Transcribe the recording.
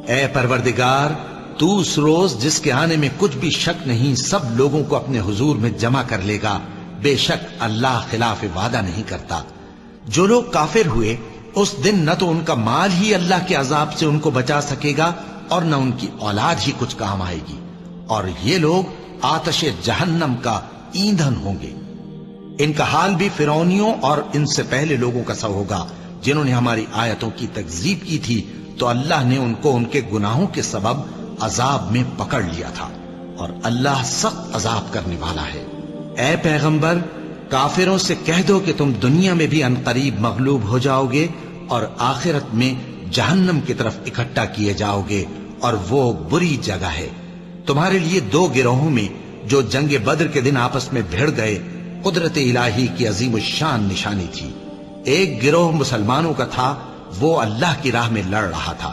اے پروردگار، تو اس روز جس کے آنے میں کچھ بھی شک نہیں سب لوگوں کو اپنے حضور میں جمع کر لے گا، بے شک اللہ خلاف وعدہ نہیں کرتا۔ جو لوگ کافر ہوئے اس دن نہ تو ان کا مال ہی اللہ کے عذاب سے ان کو بچا سکے گا اور نہ ان کی اولاد ہی کچھ کام آئے گی، اور یہ لوگ آتش جہنم کا ایندھن ہوں گے۔ ان کا حال بھی فرعونیوں اور ان سے پہلے لوگوں کا سا ہوگا جنہوں نے ہماری آیتوں کی تکذیب کی تھی، تو اللہ نے ان کو ان کے گناہوں کے سبب عذاب میں پکڑ لیا تھا، اور اللہ سخت عذاب کرنے والا ہے۔ اے پیغمبر، کافروں سے کہہ دو کہ تم دنیا میں بھی عنقریب مغلوب ہو جاؤ گے اور آخرت میں جہنم کی طرف اکٹھا کیے جاؤ گے، اور وہ بری جگہ ہے۔ تمہارے لیے دو گروہوں میں جو جنگ بدر کے دن آپس میں بھڑ گئے قدرت الہی کی عظیم الشان نشانی تھی۔ ایک گروہ مسلمانوں کا تھا، وہ اللہ کی راہ میں لڑ رہا تھا،